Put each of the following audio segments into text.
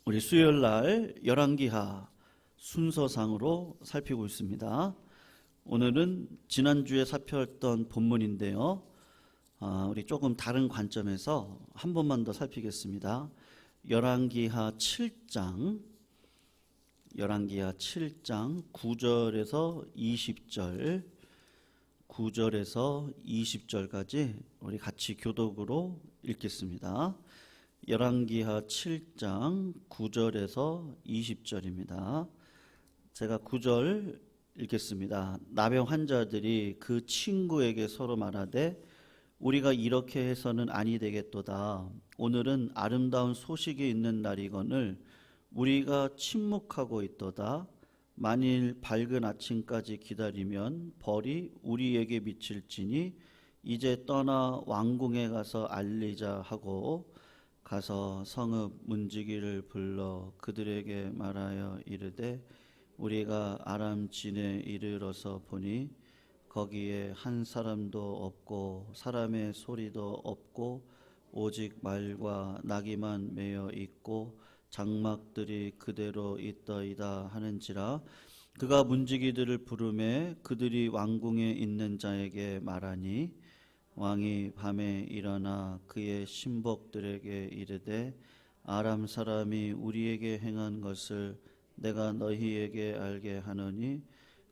우리 수요일 날 열왕기하 순서상으로 살피고 있습니다. 오늘은 지난주에 살펴봤던 본문인데요. 우리 조금 다른 관점에서 한 번만 더 살피겠습니다. 열왕기하 7장 9절에서 20절 9절에서 20절까지 우리 같이 교독으로 읽겠습니다. 열왕기하 7장 9절에서 20절입니다. 제가 9절 읽겠습니다. 나병 환자들이 그 친구에게 서로 말하되 우리가 이렇게 해서는 아니 되겠도다. 오늘은 아름다운 소식이 있는 날이거늘 우리가 침묵하고 있도다. 만일 밝은 아침까지 기다리면 벌이 우리에게 미칠지니 이제 떠나 왕궁에 가서 알리자 하고 가서 성읍 문지기를 불러 그들에게 말하여 이르되 우리가 아람 진에 이르러서 보니 거기에 한 사람도 없고 사람의 소리도 없고 오직 말과 나귀만 매여 있고 장막들이 그대로 있더이다 하는지라. 그가 문지기들을 부르매 그들이 왕궁에 있는 자에게 말하니 왕이 밤에 일어나 그의 신복들에게 이르되 아람 사람이 우리에게 행한 것을 내가 너희에게 알게 하노니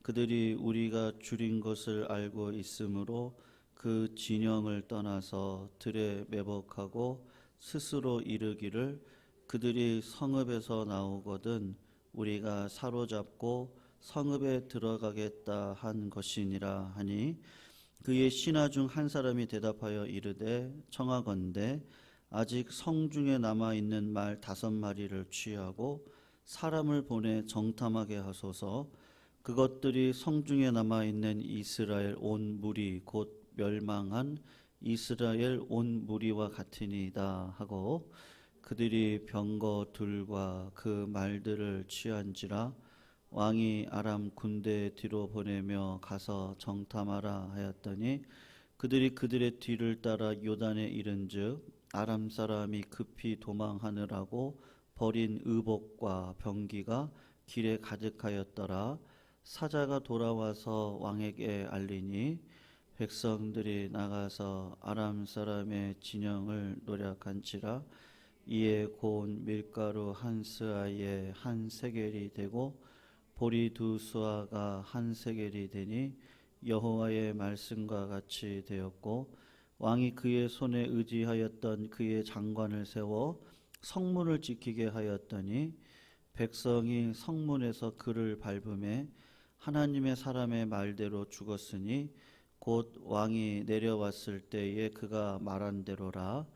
그들이 우리가 줄인 것을 알고 있으므로 그 진영을 떠나서 들에 매복하고 스스로 이르기를 그들이 성읍에서 나오거든 우리가 사로잡고 성읍에 들어가겠다 한 것이니라 하니 그의 신하 중 한 사람이 대답하여 이르되 청하건대 아직 성중에 남아있는 말 5마리를 취하고 사람을 보내 정탐하게 하소서. 그것들이 성중에 남아있는 이스라엘 온 무리 곧 멸망한 이스라엘 온 무리와 같으니이다 하고 그들이 병거 둘과 그 말들을 취한지라. 왕이 아람 군대 뒤로 보내며 가서 정탐하라 하였더니 그들이 그들의 뒤를 따라 요단에 이른즉 아람 사람이 급히 도망하느라고 버린 의복과 병기가 길에 가득하였더라. 사자가 돌아와서 왕에게 알리니 백성들이 나가서 아람 사람의 진영을 노략한지라. 이에 고운 밀가루 한 스아에 한 세겔이 되고 보리 2수아가 한 세겔이 되니 여호와의 말씀과 같이 되었고 왕이 그의 손에 의지하였던 그의 장관을 세워 성문을 지키게 하였더니 백성이 성문에서 그를 밟음에 하나님의 사람의 말대로 죽었으니 곧 왕이 내려왔을 때에 그가 말한 대로라.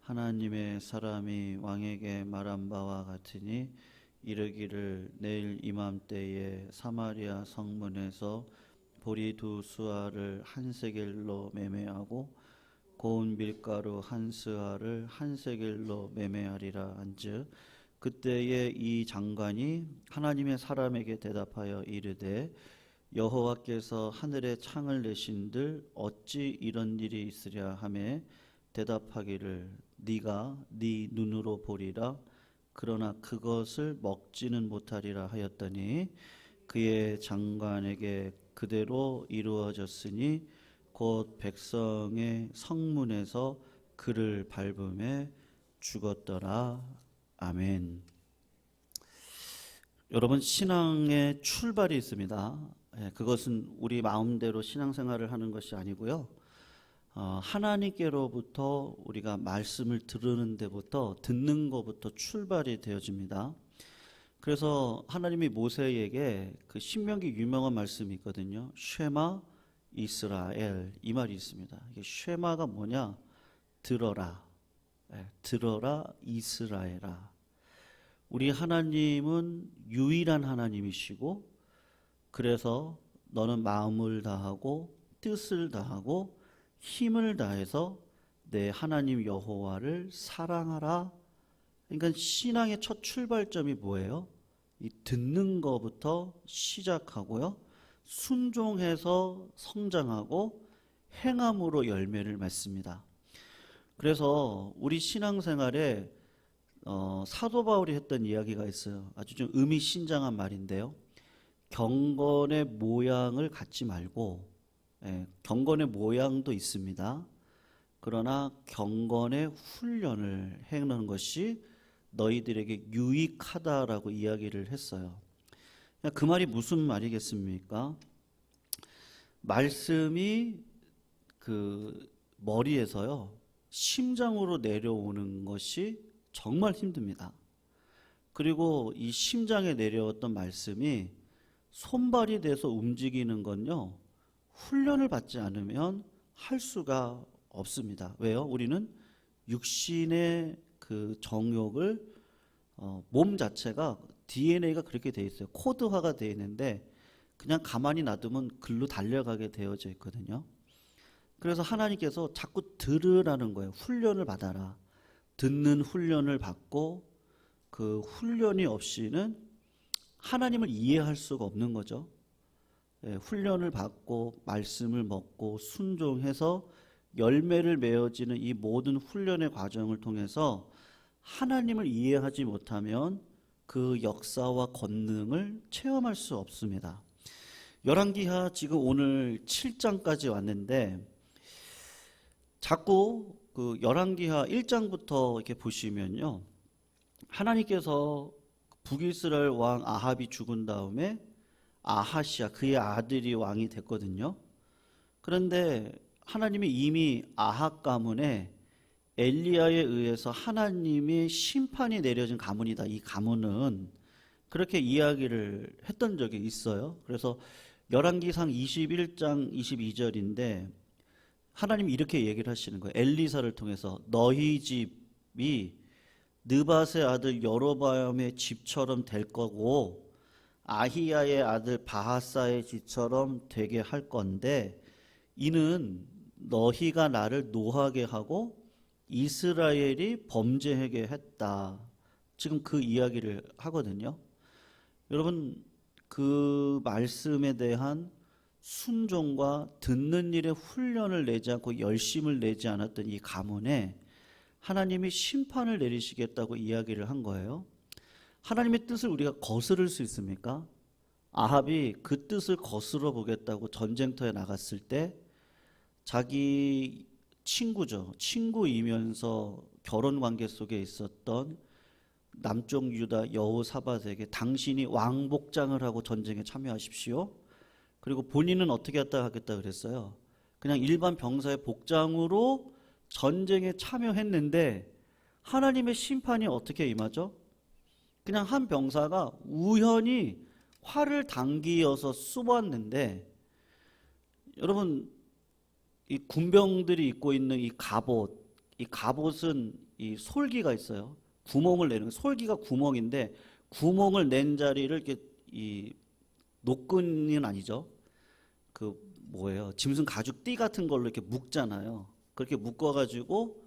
하나님의 사람이 왕에게 말한 바와 같으니 이르기를 내일 이맘때에 사마리아 성문에서 보리 2수아를 한 세겔로 매매하고 고운 밀가루 한 스아를 한 세겔로 매매하리라 한즉 그때에 이 장관이 하나님의 사람에게 대답하여 이르되 여호와께서 하늘에 창을 내신들 어찌 이런 일이 있으랴 하매 대답하기를 네가 네 눈으로 보리라. 그러나 그것을 먹지는 못하리라 하였더니 그의 장관에게 그대로 이루어졌으니 곧 백성의 성문에서 그를 밟음에 죽었더라. 아멘. 여러분, 신앙의 출발이 있습니다. 그것은 우리 마음대로 신앙생활을 하는 것이 아니고요. 하나님께로부터 우리가 말씀을 들으는 데부터 듣는 것부터 출발이 되어집니다. 그래서 하나님이 모세에게 그 신명기 유명한 말씀이 있거든요. 쉐마 이스라엘 이 말이 있습니다. 이게 쉐마가 뭐냐? 들어라. 들어라 이스라엘아. 우리 하나님은 유일한 하나님이시고 그래서 너는 마음을 다하고 뜻을 다하고 힘을 다해서 내 하나님 여호와를 사랑하라. 그러니까 신앙의 첫 출발점이 뭐예요? 이 듣는 것부터 시작하고요. 순종해서 성장하고 행함으로 열매를 맺습니다. 그래서 우리 신앙생활에 사도 바울이 했던 이야기가 있어요. 아주 좀 의미심장한 말인데요. 경건의 모양을 갖지 말고, 경건의 모양도 있습니다. 그러나 경건의 훈련을 행하는 것이 너희들에게 유익하다라고 이야기를 했어요. 그 말이 무슨 말이겠습니까? 말씀이 그 머리에서요, 심장으로 내려오는 것이 정말 힘듭니다. 그리고 이 심장에 내려왔던 말씀이 손발이 돼서 움직이는 건요, 훈련을 받지 않으면 할 수가 없습니다. 왜요? 우리는 육신의 그 정욕을 몸 자체가 DNA가 그렇게 돼 있어요. 코드화가 돼 있는데 그냥 가만히 놔두면 글로 달려가게 되어져 있거든요. 그래서 하나님께서 자꾸 들으라는 거예요. 훈련을 받아라. 듣는 훈련을 받고 그 훈련이 없이는 하나님을 이해할 수가 없는 거죠. 훈련을 받고 말씀을 먹고 순종해서 열매를 맺어지는 이 모든 훈련의 과정을 통해서 하나님을 이해하지 못하면 그 역사와 권능을 체험할 수 없습니다. 열왕기하 지금 오늘 7장까지 왔는데 자꾸 그 열왕기하 1장부터 이렇게 보시면요, 하나님께서 북이스라엘 왕 아합이 죽은 다음에 아하시아 그의 아들이 왕이 됐거든요. 그런데 하나님이 이미 아합 가문에 엘리야에 의해서 하나님이 심판이 내려진 가문이다. 이 가문은 그렇게 이야기를 했던 적이 있어요. 그래서 열왕기상 21장 22절인데 하나님이 이렇게 얘기를 하시는 거예요. 엘리사를 통해서 너희 집이 느밧의 아들 여로보암의 집처럼 될 거고 아히야의 아들 바하사의 집처럼 되게 할 건데 이는 너희가 나를 노하게 하고 이스라엘이 범죄하게 했다. 지금 그 이야기를 하거든요. 여러분, 그 말씀에 대한 순종과 듣는 일에 훈련을 내지 않고 열심을 내지 않았던 이 가문에 하나님이 심판을 내리시겠다고 이야기를 한 거예요. 하나님의 뜻을 우리가 거스를 수 있습니까? 아합이 그 뜻을 거스러 보겠다고 전쟁터에 나갔을 때 자기 친구죠. 친구이면서 결혼 관계 속에 있었던 남쪽 유다 여호사밧에게 당신이 왕복장을 하고 전쟁에 참여하십시오. 그리고 본인은 어떻게 하겠다 그랬어요. 그냥 일반 병사의 복장으로 전쟁에 참여했는데 하나님의 심판이 어떻게 임하죠? 그냥 한 병사가 우연히 활을 당기어서 쏘았는데, 여러분 이 군병들이 입고 있는 이 갑옷은 이 솔기가 있어요. 구멍을 내는 솔기가 구멍인데 구멍을 낸 자리를 이렇게 이 노끈은 아니죠. 그 뭐예요? 짐승 가죽 띠 같은 걸로 이렇게 묶잖아요. 그렇게 묶어가지고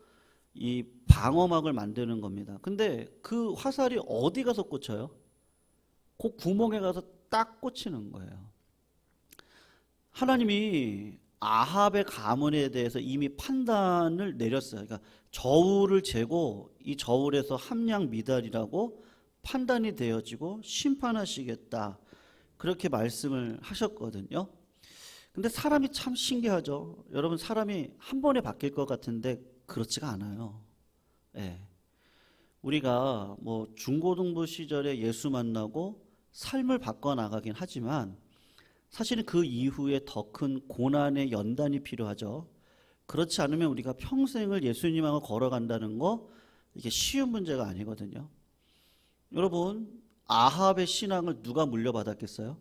이 방어막을 만드는 겁니다. 근데 그 화살이 어디 가서 꽂혀요? 그 구멍에 가서 딱 꽂히는 거예요. 하나님이 아합의 가문에 대해서 이미 판단을 내렸어요. 그러니까 저울을 재고 이 저울에서 함량 미달이라고 판단이 되어지고 심판하시겠다. 그렇게 말씀을 하셨거든요. 근데 사람이 참 신기하죠. 여러분, 사람이 한 번에 바뀔 것 같은데 그렇지가 않아요. 우리가 뭐 중고등부 시절에 예수 만나고 삶을 바꿔나가긴 하지만 사실은 그 이후에 더 큰 고난의 연단이 필요하죠. 그렇지 않으면 우리가 평생을 예수님하고 걸어간다는 거 이게 쉬운 문제가 아니거든요. 여러분, 아합의 신앙을 누가 물려받았겠어요?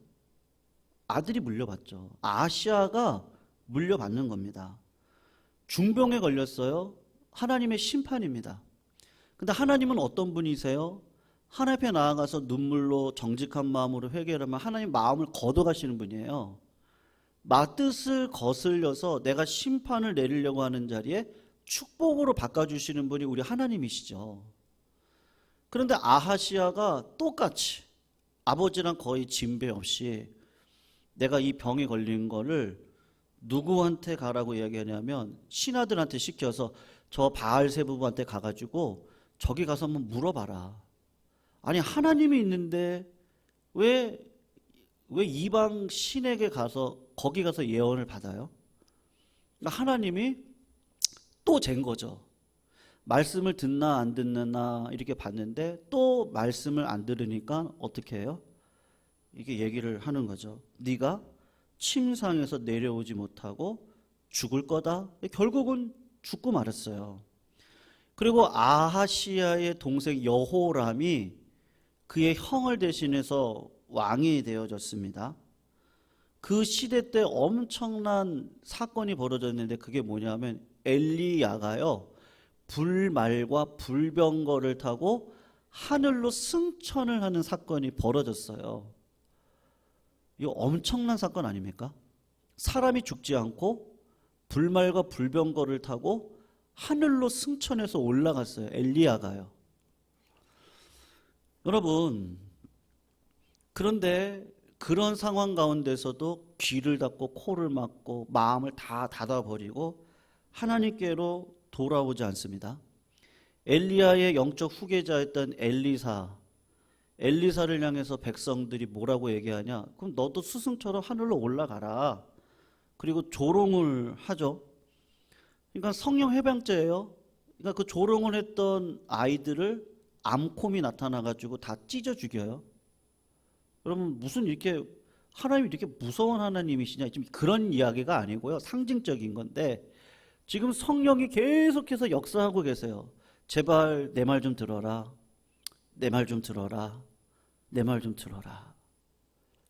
아들이 물려받죠. 아시아가 물려받는 겁니다. 중병에 걸렸어요. 하나님의 심판입니다. 근데 하나님은 어떤 분이세요? 하나님 앞에 나아가서 눈물로 정직한 마음으로 회개하면 하나님 마음을 걷어가시는 분이에요. 뜻을 거슬려서 내가 심판을 내리려고 하는 자리에 축복으로 바꿔주시는 분이 우리 하나님이시죠. 그런데 아하시아가 똑같이 아버지랑 거의 진배 없이 내가 이 병에 걸린 거를 누구한테 가라고 이야기하냐면 신하들한테 시켜서 저 바알세부부한테 가가지고 저기 가서 한번 물어봐라. 아니 하나님이 있는데 왜 이방 신에게 가서 거기 가서 예언을 받아요? 그러니까 하나님이 또 잰 거죠. 말씀을 듣나 안 듣나 이렇게 봤는데 또 말씀을 안 들으니까 어떻게 해요? 이게 얘기를 하는 거죠. 네가 침상에서 내려오지 못하고 죽을 거다. 결국은 죽고 말았어요. 그리고 아하시야의 동생 여호람이 그의 형을 대신해서 왕이 되어졌습니다. 그 시대 때 엄청난 사건이 벌어졌는데 그게 뭐냐면 엘리야가요, 불말과 불병거를 타고 하늘로 승천을 하는 사건이 벌어졌어요. 이거 엄청난 사건 아닙니까? 사람이 죽지 않고 불말과 불병거를 타고 하늘로 승천해서 올라갔어요. 엘리야가요. 여러분, 그런데 그런 상황 가운데서도 귀를 닫고 코를 막고 마음을 다 닫아버리고 하나님께로 돌아오지 않습니다. 엘리야의 영적 후계자였던 엘리사를 향해서 백성들이 뭐라고 얘기하냐? 그럼 너도 스승처럼 하늘로 올라가라. 그리고 조롱을 하죠. 그러니까 성령 해방죄예요. 그러니까 그 조롱을 했던 아이들을 암콤이 나타나가지고 다 찢어 죽여요. 여러분 무슨 이렇게 하나님이 이렇게 무서운 하나님이시냐? 지금 그런 이야기가 아니고요. 상징적인 건데 지금 성령이 계속해서 역사하고 계세요. 제발 내 말 좀 들어라. 내 말 좀 들어라. 내 말 좀 들어라.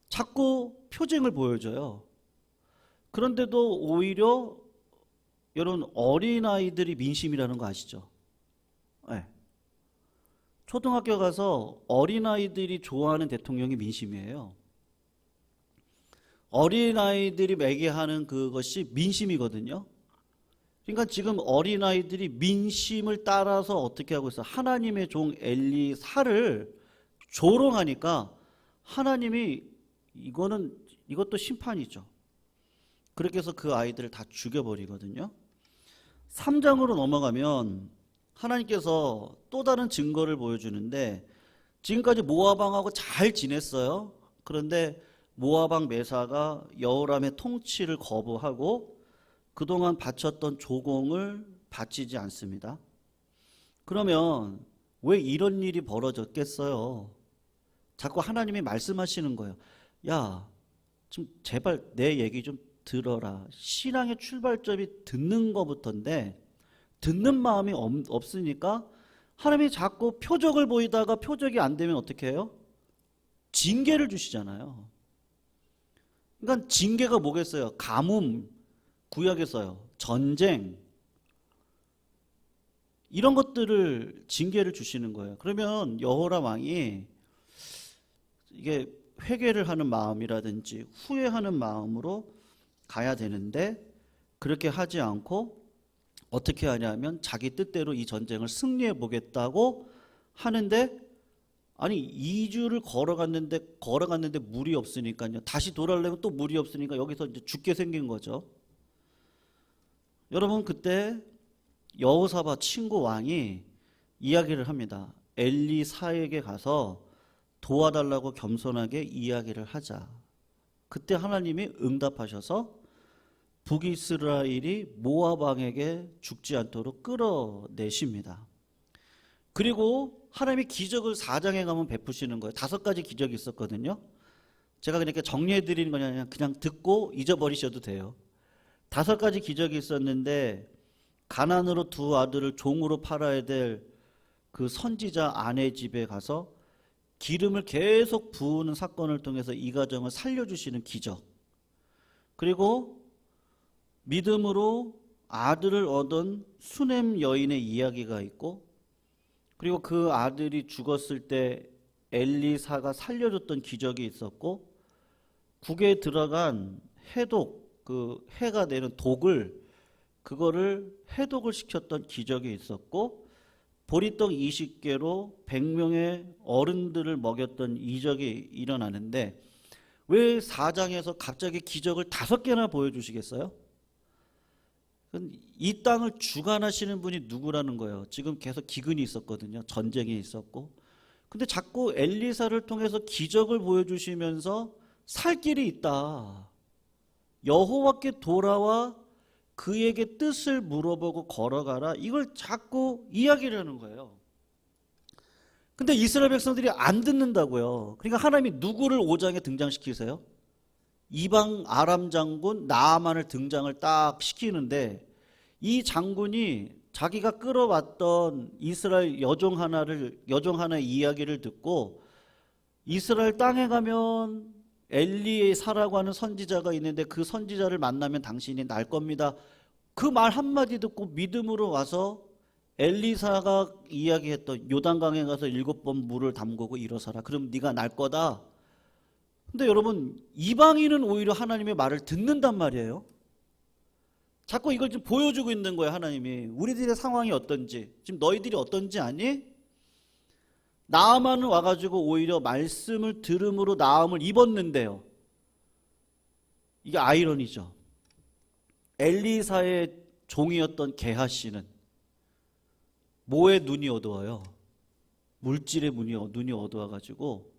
자꾸 표징을 보여줘요. 그런데도 오히려 여러분 어린아이들이 민심이라는 거 아시죠? 네. 초등학교 가서 어린아이들이 좋아하는 대통령이 민심이에요. 어린아이들이 매개하는 그것이 민심이거든요. 그러니까 지금 어린아이들이 민심을 따라서 어떻게 하고 있어요? 하나님의 종 엘리사를 조롱하니까 하나님이 이것도 심판이죠. 그렇게 해서 그 아이들을 다 죽여버리거든요. 3장으로 넘어가면 하나님께서 또 다른 증거를 보여주는데 지금까지 모압 왕하고 잘 지냈어요. 그런데 모압 왕 메사가 여호람의 통치를 거부하고 그동안 바쳤던 조공을 바치지 않습니다. 그러면 왜 이런 일이 벌어졌겠어요? 자꾸 하나님이 말씀하시는 거예요. 야, 좀 제발 내 얘기 좀 들어라. 신앙의 출발점이 듣는 것부터인데 듣는 마음이 없으니까 하나님이 자꾸 표적을 보이다가 표적이 안 되면 어떻게 해요? 징계를 주시잖아요. 그러니까 징계가 뭐겠어요? 가뭄, 구약에서요. 전쟁. 이런 것들을 징계를 주시는 거예요. 그러면 여호람 왕이 이게 회개를 하는 마음이라든지 후회하는 마음으로 가야 되는데 그렇게 하지 않고 어떻게 하냐면 자기 뜻대로 이 전쟁을 승리해 보겠다고 하는데 아니 2주를 걸어갔는데 물이 없으니까요. 다시 돌아오려면 또 물이 없으니까 여기서 이제 죽게 생긴 거죠. 여러분 그때 여호사밧 친구 왕이 이야기를 합니다. 엘리사에게 가서 도와달라고 겸손하게 이야기를 하자. 그때 하나님이 응답하셔서 북이스라엘이 모압 왕에게 죽지 않도록 끌어내십니다. 그리고 하나님이 기적을 4장에 가면 베푸시는 거예요. 5가지 기적이 있었거든요. 제가 그러니까 정리해 드리는 거냐 그냥 듣고 잊어버리셔도 돼요. 5가지 기적이 있었는데 가난으로 2 아들을 종으로 팔아야 될 그 선지자 아내 집에 가서 기름을 계속 부으는 사건을 통해서 이 가정을 살려주시는 기적. 그리고 믿음으로 아들을 얻은 수넴 여인의 이야기가 있고 그리고 그 아들이 죽었을 때 엘리사가 살려줬던 기적이 있었고 국에 들어간 해독, 그 해가 내는 그거를 해독을 시켰던 기적이 있었고 보리떡 20개로 100명의 어른들을 먹였던 이적이 일어나는데 왜 4장에서 갑자기 기적을 5개나 보여주시겠어요? 이 땅을 주관하시는 분이 누구라는 거예요. 지금 계속 기근이 있었거든요. 전쟁이 있었고. 근데 자꾸 엘리사를 통해서 기적을 보여주시면서 살 길이 있다. 여호와께 돌아와 그에게 뜻을 물어보고 걸어가라. 이걸 자꾸 이야기를 하는 거예요. 근데 이스라엘 백성들이 안 듣는다고요. 그러니까 하나님이 누구를 5장에 등장시키세요? 이방 아람 장군 나아만을 등장을 딱 시키는데, 이 장군이 자기가 끌어왔던 이스라엘 여종 하나의 이야기를 듣고, 이스라엘 땅에 가면 엘리사라고 하는 선지자가 있는데 그 선지자를 만나면 당신이 날 겁니다. 그 말 한마디 듣고 믿음으로 와서 엘리사가 이야기했던 요단강에 가서 7번 물을 담그고 일어서라. 그럼 네가 날 거다. 근데 여러분, 이방인은 오히려 하나님의 말을 듣는단 말이에요. 자꾸 이걸 좀 보여주고 있는 거예요. 하나님이 우리들의 상황이 어떤지, 지금 너희들이 어떤지 아니? 나아만은 와가지고 오히려 말씀을 들음으로 나음을 입었는데요. 이게 아이러니죠. 엘리사의 종이었던 게하시는 뭐에 눈이 어두워요? 물질의 눈이 어두워가지고,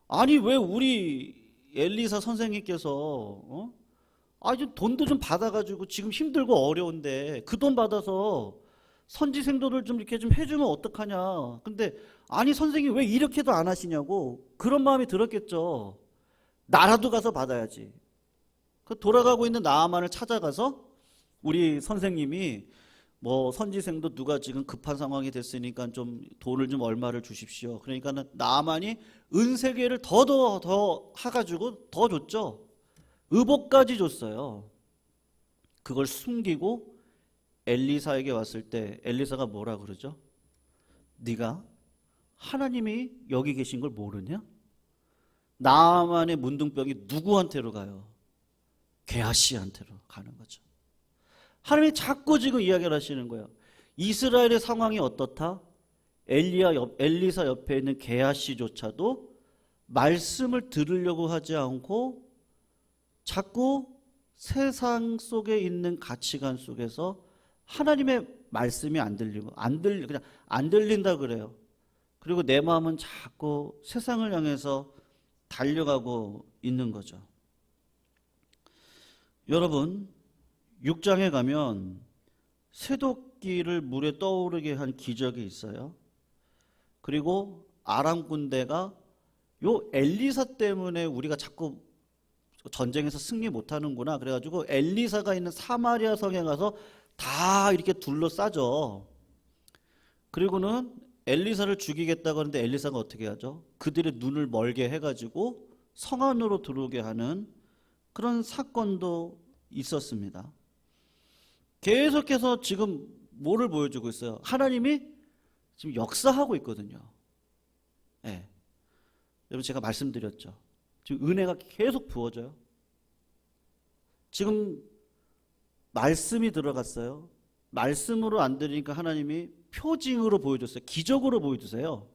아니 왜 우리 엘리사 선생님께서 좀 돈도 좀 받아가지고 지금 힘들고 어려운데 그 돈 받아서 선지 생도를 좀 이렇게 좀 해주면 어떡하냐. 근데 아니 선생님 왜 이렇게도 안 하시냐고 그런 마음이 들었겠죠. 나라도 가서 받아야지. 그 돌아가고 있는 나아만을 찾아가서 우리 선생님이 뭐 선지생도 누가 지금 급한 상황이 됐으니까 좀 돈을 좀 얼마를 주십시오. 그러니까는 나아만이 은 3개를 더 해가지고 더 줬죠. 의복까지 줬어요. 그걸 숨기고 엘리사에게 왔을 때 엘리사가 뭐라 그러죠? 네가 하나님이 여기 계신 걸 모르냐? 나아만의 문둥병이 누구한테로 가요? 게하시한테로 가는 거죠. 하나님이 자꾸 지금 이야기를 하시는 거예요. 이스라엘의 상황이 어떻다? 엘리사 옆에 있는 게하시조차도 말씀을 들으려고 하지 않고 자꾸 세상 속에 있는 가치관 속에서 하나님의 말씀이 그냥 안 들린다 그래요. 그리고 내 마음은 자꾸 세상을 향해서 달려가고 있는 거죠. 여러분, 6장에 가면 쇠도끼를 물에 떠오르게 한 기적이 있어요. 그리고 아람 군대가 요 엘리사 때문에 우리가 자꾸 전쟁에서 승리 못하는구나 그래가지고 엘리사가 있는 사마리아 성에 가서 다 이렇게 둘러싸죠. 그리고는 엘리사를 죽이겠다고 하는데 엘리사가 어떻게 하죠? 그들의 눈을 멀게 해가지고 성 안으로 들어오게 하는 그런 사건도 있었습니다. 계속해서 지금 뭐를 보여주고 있어요? 하나님이 지금 역사하고 있거든요. 네. 여러분 제가 말씀드렸죠. 지금 은혜가 계속 부어져요. 지금 말씀이 들어갔어요. 말씀으로 안 들으니까 하나님이 표징으로 보여줬어요. 기적으로 보여주세요.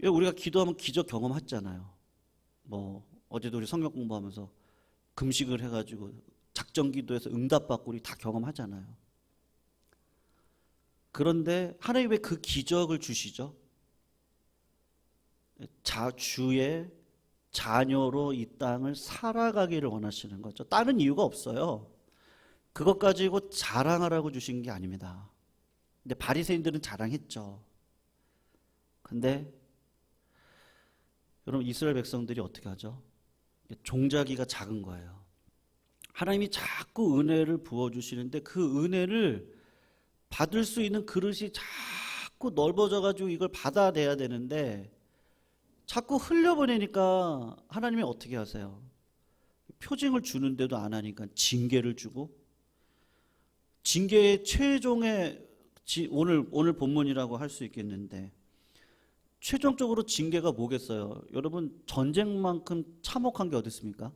우리가 기도하면 기적 경험했잖아요. 뭐 어제도 우리 성경 공부하면서 금식을 해가지고 작정 기도해서 응답받고 우리 다 경험하잖아요. 그런데 하나님 왜 그 기적을 주시죠? 주의 자녀로 이 땅을 살아가기를 원하시는 거죠. 다른 이유가 없어요. 그것 가지고 자랑하라고 주신 게 아닙니다. 근데 바리새인들은 자랑했죠. 근데 여러분 이스라엘 백성들이 어떻게 하죠? 종자기가 작은 거예요. 하나님이 자꾸 은혜를 부어주시는데 그 은혜를 받을 수 있는 그릇이 자꾸 넓어져가지고 이걸 받아내야 되는데 자꾸 흘려보내니까 하나님이 어떻게 하세요? 표징을 주는데도 안 하니까 징계를 주고, 징계의 최종의 오늘 본문이라고 할 수 있겠는데 최종적으로 징계가 뭐겠어요? 여러분 전쟁만큼 참혹한 게 어디 있습니까?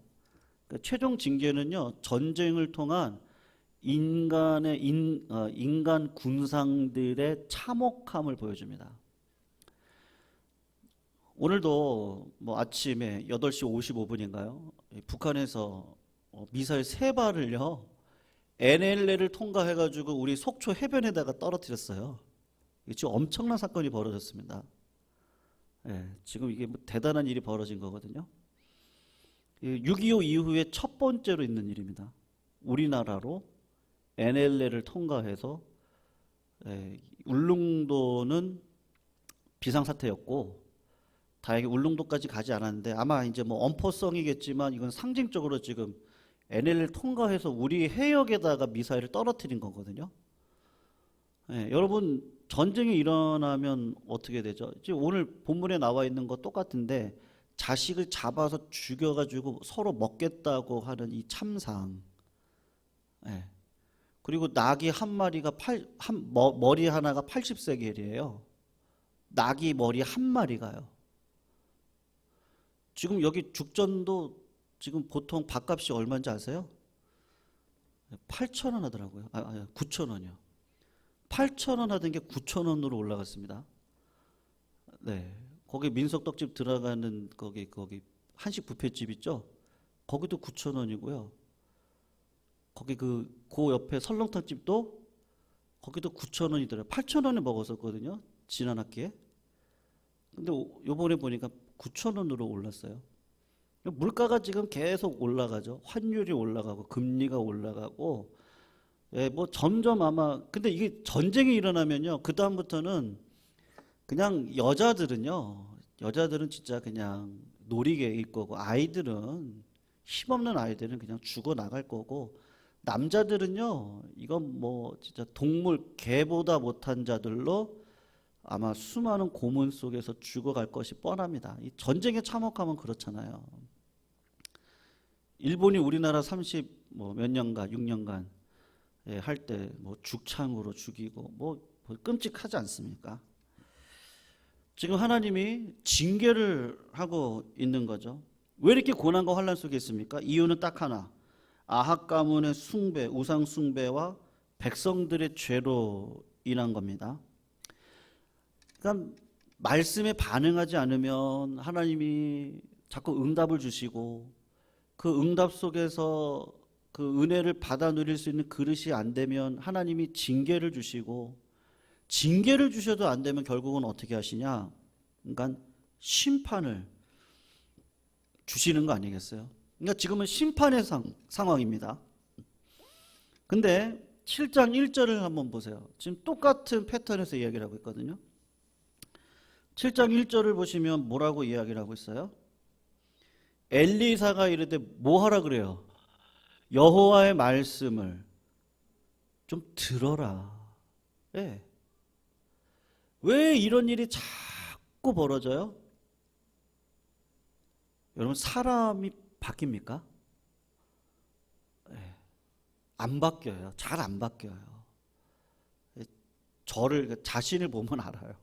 그러니까 최종 징계는요, 전쟁을 통한 인간 군상들의 참혹함을 보여줍니다. 오늘도 뭐 아침에 8시 55분인가요? 북한에서 미사일 3발을요 NLL을 통과해가지고 우리 속초 해변에다가 떨어뜨렸어요. 이게 지금 엄청난 사건이 벌어졌습니다. 예, 지금 이게 뭐 대단한 일이 벌어진 거거든요. 6.25 이후에 첫 번째로 있는 일입니다. 우리나라로 NLL을 통과해서 울릉도는 비상사태였고 다행히 울릉도까지 가지 않았는데 아마 이제 뭐 엄포성이겠지만 이건 상징적으로 지금 NLL 통과해서 우리 해역에다가 미사일을 떨어뜨린 거거든요. 여러분 전쟁이 일어나면 어떻게 되죠? 지금 오늘 본문에 나와 있는 거 똑같은데 자식을 잡아서 죽여가지고 서로 먹겠다고 하는 이 참상. 그리고 낙이 한 마리가 머리 하나가 80세겔이에요. 낙이 머리 한 마리가요. 지금 여기 죽전도 지금 보통 밥값이 얼마인지 아세요? 8,000원 하더라고요. 9,000원이요. 8,000원 하던 게 9,000원으로 올라갔습니다. 네. 거기 민속떡집 들어가는 거기 한식 뷔페집 있죠? 거기도 9,000원이고요. 거기 그 옆에 설렁탕집도 거기도 9,000원이더라고요. 8,000원에 먹었었거든요. 지난 학기에. 근데 요번에 보니까 9,000원으로 올랐어요. 물가가 지금 계속 올라가죠. 환율이 올라가고 금리가 올라가고 뭐 점점 아마 근데 이게 전쟁이 일어나면요. 그 다음부터는 그냥 여자들은 진짜 그냥 놀이개일 거고 아이들은 힘없는 아이들은 그냥 죽어 나갈 거고 남자들은요. 이건 뭐 진짜 동물 개보다 못한 자들로 아마 수많은 고문 속에서 죽어갈 것이 뻔합니다. 이 전쟁에 참혹하면 그렇잖아요. 일본이 우리나라 30 몇 년간 6년간 할 때 뭐 죽창으로 죽이고 뭐 끔찍하지 않습니까? 지금 하나님이 징계를 하고 있는 거죠. 왜 이렇게 고난과 환난 속에 있습니까? 이유는 딱 하나. 아합 가문의 숭배, 우상 숭배와 백성들의 죄로 인한 겁니다. 그러니까 말씀에 반응하지 않으면 하나님이 자꾸 응답을 주시고 그 응답 속에서 그 은혜를 받아 누릴 수 있는 그릇이 안 되면 하나님이 징계를 주시고 징계를 주셔도 안 되면 결국은 어떻게 하시냐? 그러니까 심판을 주시는 거 아니겠어요? 그러니까 지금은 심판의 상황입니다. 근데 7장 1절을 한번 보세요. 지금 똑같은 패턴에서 이야기를 하고 있거든요. 7장 1절을 보시면 뭐라고 이야기를 하고 있어요? 엘리사가 이르되 뭐 하라 그래요? 여호와의 말씀을 좀 들어라. 네. 왜 이런 일이 자꾸 벌어져요? 여러분 사람이 바뀝니까? 네. 안 바뀌어요. 잘 안 바뀌어요. 자신을 보면 알아요.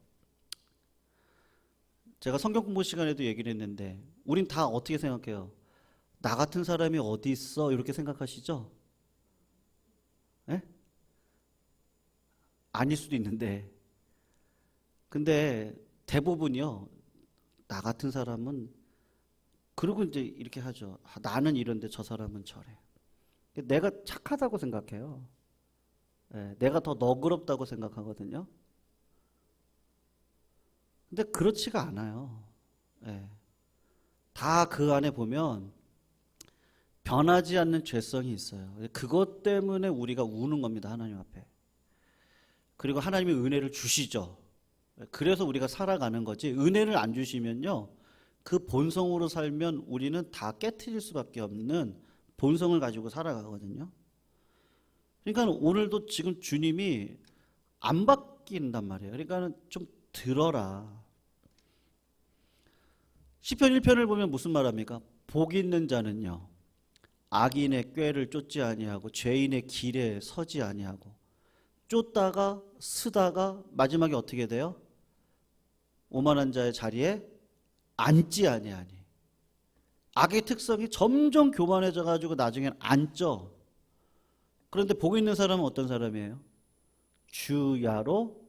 제가 성경 공부 시간에도 얘기를 했는데 우린 다 어떻게 생각해요? 나 같은 사람이 어디 있어? 이렇게 생각하시죠? 네? 아닐 수도 있는데 근데 대부분이요. 나 같은 사람은 그리고 이제 이렇게 하죠. 나는 이런데 저 사람은 저래. 내가 착하다고 생각해요. 네, 내가 더 너그럽다고 생각하거든요. 근데 그렇지가 않아요. 네. 다 그 안에 보면 변하지 않는 죄성이 있어요. 그것 때문에 우리가 우는 겁니다. 하나님 앞에. 그리고 하나님이 은혜를 주시죠. 그래서 우리가 살아가는 거지. 은혜를 안 주시면요. 그 본성으로 살면 우리는 다 깨트릴 수밖에 없는 본성을 가지고 살아가거든요. 그러니까 오늘도 지금 주님이 안 바뀐단 말이에요. 그러니까 좀 들어라. 시편 1편을 보면 무슨 말합니까? 복 있는 자는요. 악인의 꾀를 쫓지 아니하고 죄인의 길에 서지 아니하고 쫓다가 쓰다가 마지막에 어떻게 돼요? 오만한 자의 자리에 앉지 아니하니. 악의 특성이 점점 교만해져 가지고 나중엔 앉죠. 그런데 복 있는 사람은 어떤 사람이에요? 주야로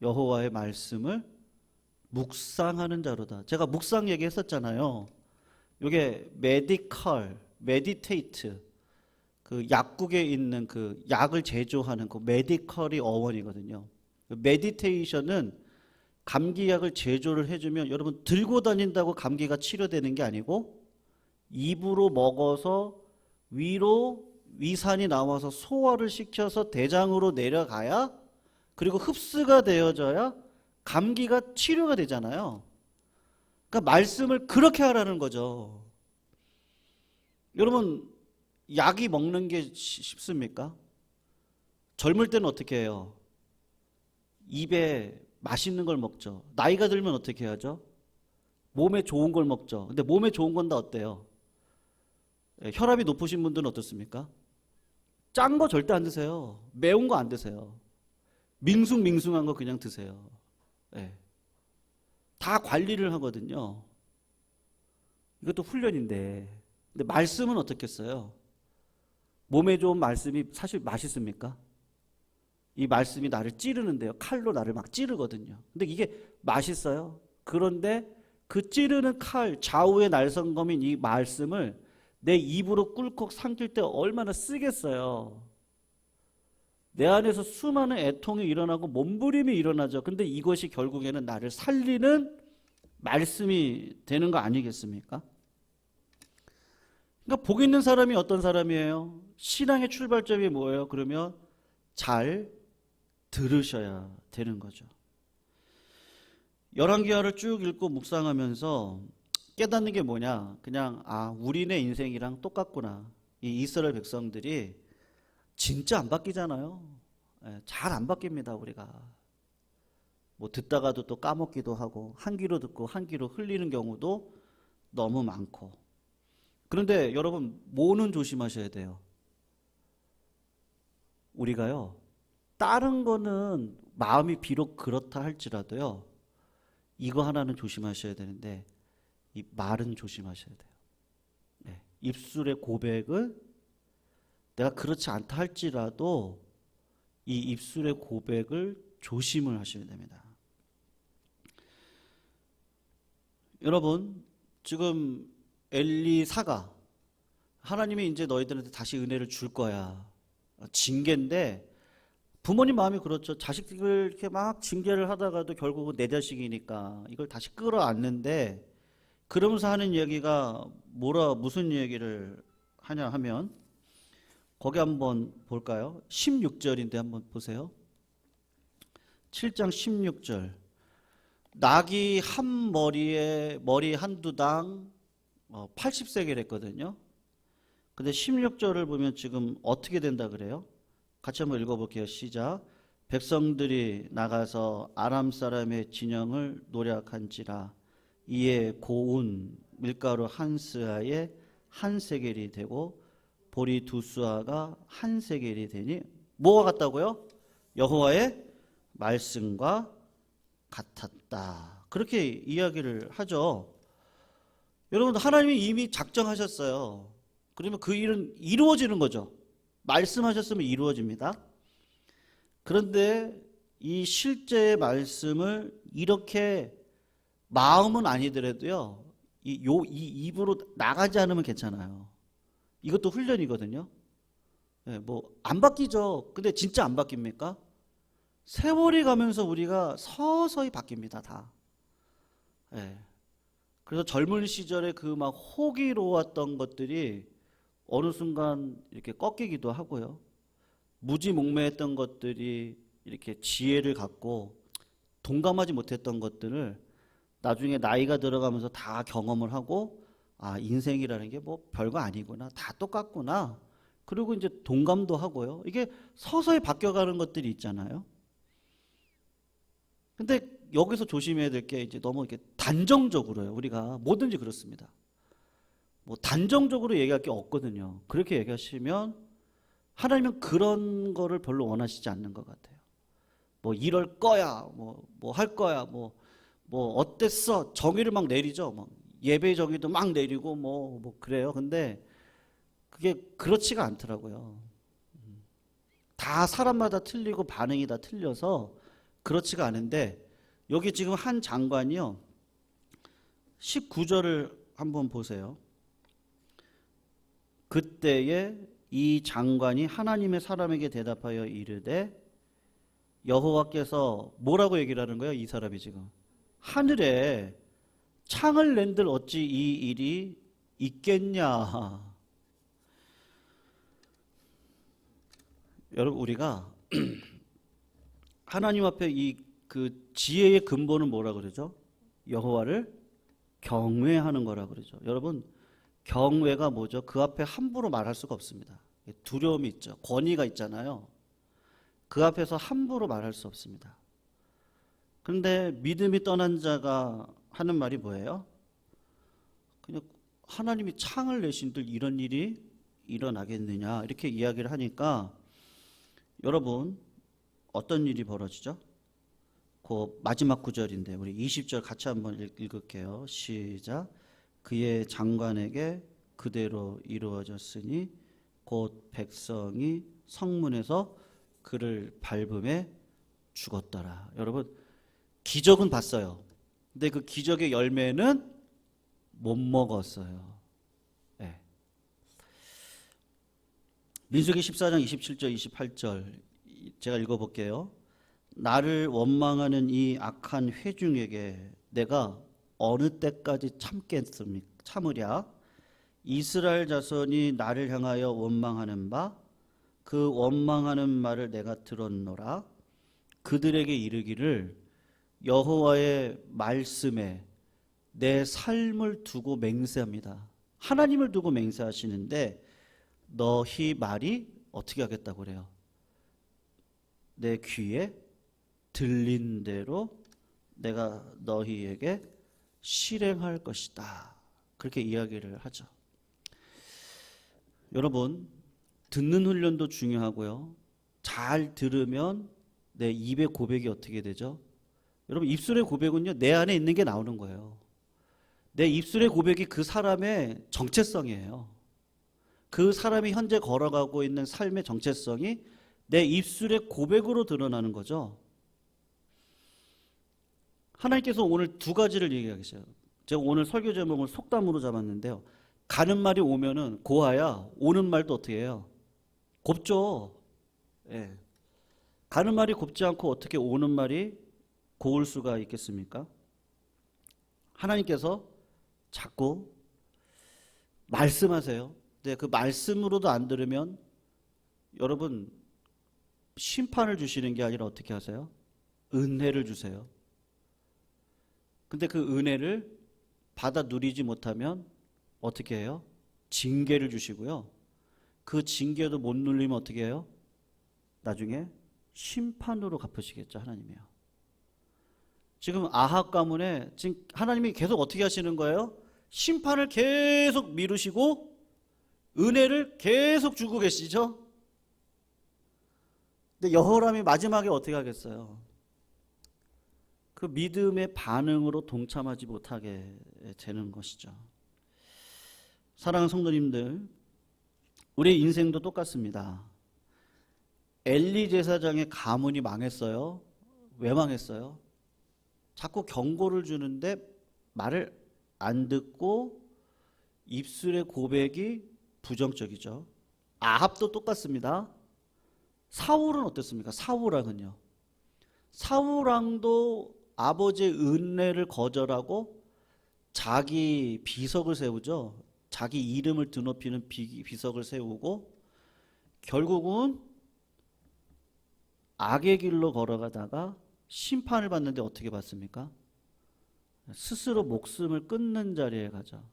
여호와의 말씀을 묵상하는 자로다. 제가 묵상 얘기했었잖아요. 이게 메디테이트 그 약국에 있는 그 약을 제조하는 그 메디컬이 어원이거든요. 메디테이션은 감기약을 제조를 해주면 여러분 들고 다닌다고 감기가 치료되는 게 아니고 입으로 먹어서 위로 위산이 나와서 소화를 시켜서 대장으로 내려가야 그리고 흡수가 되어져야 감기가 치료가 되잖아요. 그러니까 말씀을 그렇게 하라는 거죠. 여러분 약이 먹는 게 쉽습니까? 젊을 때는 어떻게 해요? 입에 맛있는 걸 먹죠. 나이가 들면 어떻게 하죠? 몸에 좋은 걸 먹죠. 근데 몸에 좋은 건 다 어때요? 혈압이 높으신 분들은 어떻습니까? 짠 거 절대 안 드세요. 매운 거 안 드세요. 밍숭밍숭한 거 그냥 드세요. 네. 다 관리를 하거든요. 이것도 훈련인데. 근데 말씀은 어떻겠어요? 몸에 좋은 말씀이 사실 맛있습니까? 이 말씀이 나를 찌르는데요. 칼로 나를 막 찌르거든요. 근데 이게 맛있어요. 그런데 그 찌르는 칼, 좌우의 날성검인 이 말씀을 내 입으로 꿀꺽 삼킬 때 얼마나 쓰겠어요. 내 안에서 수많은 애통이 일어나고 몸부림이 일어나죠. 근데 이것이 결국에는 나를 살리는 말씀이 되는 거 아니겠습니까? 그러니까 복 있는 사람이 어떤 사람이에요? 신앙의 출발점이 뭐예요? 그러면 잘 들으셔야 되는 거죠. 열왕기하를 쭉 읽고 묵상하면서 깨닫는 게 뭐냐? 그냥 우리네 인생이랑 똑같구나. 이 이스라엘 백성들이 진짜 안 바뀌잖아요. 잘 안 바뀝니다, 우리가. 뭐 듣다가도 또 까먹기도 하고 한 귀로 듣고 한 귀로 흘리는 경우도 너무 많고. 그런데 여러분 뭐는 조심하셔야 돼요. 우리가요. 다른 거는 마음이 비록 그렇다 할지라도요. 이거 하나는 조심하셔야 되는데 이 말은 조심하셔야 돼요. 네. 입술의 고백을 내가 그렇지 않다 할지라도 이 입술의 고백을 조심을 하셔야 됩니다. 여러분 지금 엘리사가 하나님이 이제 너희들한테 다시 은혜를 줄 거야. 징계인데 부모님 마음이 그렇죠. 자식을 이렇게 막 징계를 하다가도 결국은 내 자식이니까 이걸 다시 끌어안는데 그러면서 하는 이야기가 무슨 얘기를 하냐 하면 거기 한번 볼까요? 16절인데 한번 보세요. 7장 16절. 낙이 한 머리 한두 당 80세겔 했거든요. 근데 16절을 보면 지금 어떻게 된다 그래요? 같이 한번 읽어볼게요. 시작. 백성들이 나가서 아람 사람의 진영을 노략한지라 이에 고운 밀가루 한 스아에 한 세겔이 되고 보리 두 수아가 한 세겔이 되니 뭐가 같다고요? 여호와의 말씀과 같았다. 그렇게 이야기를 하죠. 여러분 하나님이 이미 작정하셨어요. 그러면 그 일은 이루어지는 거죠. 말씀하셨으면 이루어집니다. 그런데 이 실제의 말씀을 이렇게 마음은 아니더라도요. 이 입으로 나가지 않으면 괜찮아요. 이것도 훈련이거든요. 네, 뭐 안 바뀌죠. 근데 진짜 안 바뀝니까? 세월이 가면서 우리가 서서히 바뀝니다. 다. 네. 그래서 젊은 시절에 그 막 호기로웠던 것들이 어느 순간 이렇게 꺾이기도 하고요. 무지몽매했던 것들이 이렇게 지혜를 갖고 동감하지 못했던 것들을 나중에 나이가 들어가면서 다 경험을 하고 인생이라는 게 뭐 별거 아니구나. 다 똑같구나. 그리고 이제 동감도 하고요. 이게 서서히 바뀌어가는 것들이 있잖아요. 근데 여기서 조심해야 될 게 이제 너무 이렇게 단정적으로요. 우리가 뭐든지 그렇습니다. 뭐 단정적으로 얘기할 게 없거든요. 그렇게 얘기하시면 하나님은 그런 거를 별로 원하시지 않는 것 같아요. 뭐 이럴 거야, 뭐 할 거야, 뭐 어땠어? 정의를 막 내리죠. 뭐 예배 정의도 막 내리고 뭐 그래요. 근데 그게 그렇지가 않더라고요. 다 사람마다 틀리고 반응이 다 틀려서 그렇지가 않은데 여기 지금 한 장관이요. 19절을 한번 보세요. 그때에 이 장관이 하나님의 사람에게 대답하여 이르되, 여호와께서 뭐라고 얘기를 하는 거예요? 이 사람이 지금 하늘에 창을 낸들 어찌 이 일이 있겠냐. 여러분, 우리가 하나님 앞에 이 그 지혜의 근본은 뭐라 그러죠? 여호와를 경외하는 거라 그러죠. 여러분, 경외가 뭐죠? 그 앞에 함부로 말할 수가 없습니다. 두려움이 있죠. 권위가 있잖아요. 그 앞에서 함부로 말할 수 없습니다. 그런데 믿음이 떠난 자가 하는 말이 뭐예요? 그냥 하나님이 창을 내신들 이런 일이 일어나겠느냐 이렇게 이야기를 하니까, 여러분 어떤 일이 벌어지죠? 그 마지막 구절인데 우리 20절 같이 한번 읽을게요. 시작. 그의 장관에게 그대로 이루어졌으니 곧 백성이 성문에서 그를 밟음에 죽었더라. 여러분, 기적은 봤어요. 근데 그 기적의 열매는 못 먹었어요. 네. 민수기 14장 27절 28절 제가 읽어볼게요. 나를 원망하는 이 악한 회중에게 내가 어느 때까지 참으랴? 이스라엘 자손이 나를 향하여 원망하는 바 그 원망하는 말을 내가 들었노라. 그들에게 이르기를 여호와의 말씀에 내 삶을 두고 맹세합니다. 하나님을 두고 맹세하시는데 너희 말이 어떻게 하겠다고 그래요? 내 귀에 들린 대로 내가 너희에게 실행할 것이다. 그렇게 이야기를 하죠. 여러분, 듣는 훈련도 중요하고요. 잘 들으면 내 입의 고백이 어떻게 되죠? 여러분, 입술의 고백은요, 내 안에 있는 게 나오는 거예요. 내 입술의 고백이 그 사람의 정체성이에요. 그 사람이 현재 걸어가고 있는 삶의 정체성이 내 입술의 고백으로 드러나는 거죠. 하나님께서 오늘 두 가지를 얘기하겠어요. 제가 오늘 설교 제목을 속담으로 잡았는데요. 가는 말이 오면은 고하야, 오는 말도 어떻게 해요? 곱죠. 예. 가는 말이 곱지 않고 어떻게 오는 말이 고울 수가 있겠습니까? 하나님께서 자꾸 말씀하세요. 근데 그 말씀으로도 안 들으면 여러분, 심판을 주시는 게 아니라 어떻게 하세요? 은혜를 주세요. 근데 그 은혜를 받아 누리지 못하면 어떻게 해요? 징계를 주시고요. 그 징계도 못 누리면 어떻게 해요? 나중에 심판으로 갚으시겠죠, 하나님이요. 지금 아합 가문에 지금 하나님이 계속 어떻게 하시는 거예요? 심판을 계속 미루시고 은혜를 계속 주고 계시죠? 근데 여호람이 마지막에 어떻게 하겠어요? 그 믿음의 반응으로 동참하지 못하게 되는 것이죠. 사랑하는 성도님들, 우리 인생도 똑같습니다. 엘리 제사장의 가문이 망했어요. 왜 망했어요? 자꾸 경고를 주는데 말을 안 듣고 입술의 고백이 부정적이죠. 아합도 똑같습니다. 사울은 어땠습니까? 사울왕은요. 사울왕도 아버지의 은혜를 거절하고 자기 비석을 세우죠. 자기 이름을 드높이는 비석을 세우고 결국은 악의 길로 걸어가다가 심판을 받는데 어떻게 받습니까? 스스로 목숨을 끊는 자리에 가죠.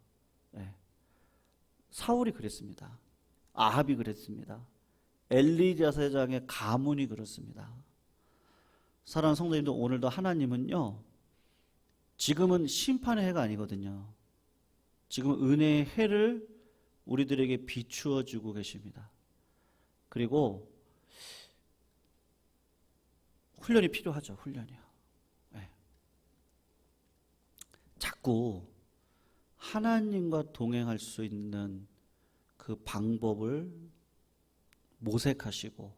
네. 사울이 그랬습니다. 아합이 그랬습니다. 엘리 제사장의 가문이 그렇습니다. 사랑하는 성도님들, 오늘도 하나님은요, 지금은 심판의 해가 아니거든요. 지금 은혜의 해를 우리들에게 비추어 주고 계십니다. 그리고 훈련이 필요하죠. 훈련이요. 네. 자꾸 하나님과 동행할 수 있는 그 방법을 모색하시고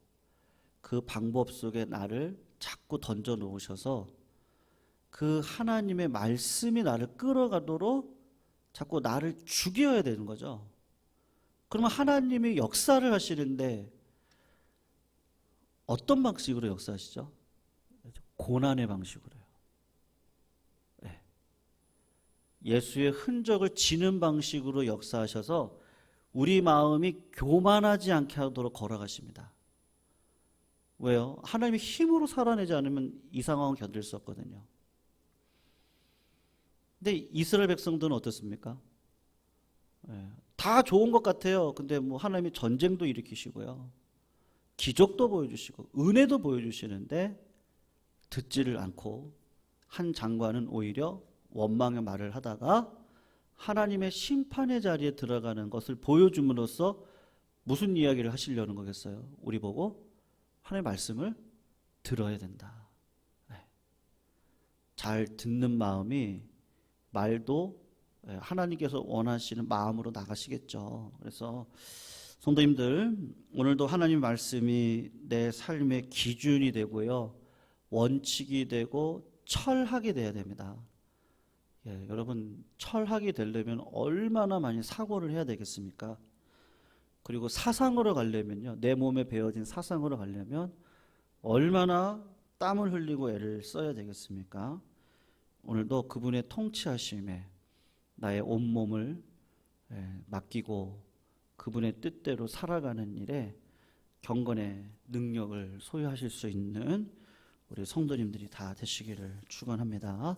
그 방법 속에 나를 자꾸 던져 놓으셔서 그 하나님의 말씀이 나를 끌어가도록 자꾸 나를 죽여야 되는 거죠. 그러면 하나님이 역사를 하시는데 어떤 방식으로 역사하시죠? 고난의 방식으로요. 네. 예수의 흔적을 지는 방식으로 역사하셔서 우리 마음이 교만하지 않게 하도록 걸어가십니다. 왜요? 하나님이 힘으로 살아내지 않으면 이 상황은 견딜 수 없거든요. 근데 이스라엘 백성들은 어떻습니까? 다 좋은 것 같아요. 근데 뭐 하나님이 전쟁도 일으키시고요. 기적도 보여주시고 은혜도 보여주시는데 듣지를 않고 한 장관은 오히려 원망의 말을 하다가 하나님의 심판의 자리에 들어가는 것을 보여줌으로써 무슨 이야기를 하시려는 거겠어요? 우리 보고 하나님의 말씀을 들어야 된다. 잘 듣는 마음이 말도 하나님께서 원하시는 마음으로 나가시겠죠. 그래서 성도님들, 오늘도 하나님 말씀이 내 삶의 기준이 되고요, 원칙이 되고 철학이 돼야 됩니다. 여러분, 철학이 되려면 얼마나 많이 사고를 해야 되겠습니까? 그리고 사상으로 가려면요, 내 몸에 배어진 사상으로 가려면 얼마나 땀을 흘리고 애를 써야 되겠습니까? 오늘도 그분의 통치하심에 나의 온몸을 맡기고 그분의 뜻대로 살아가는 일에 경건의 능력을 소유하실 수 있는 우리 성도님들이 다 되시기를 축원합니다.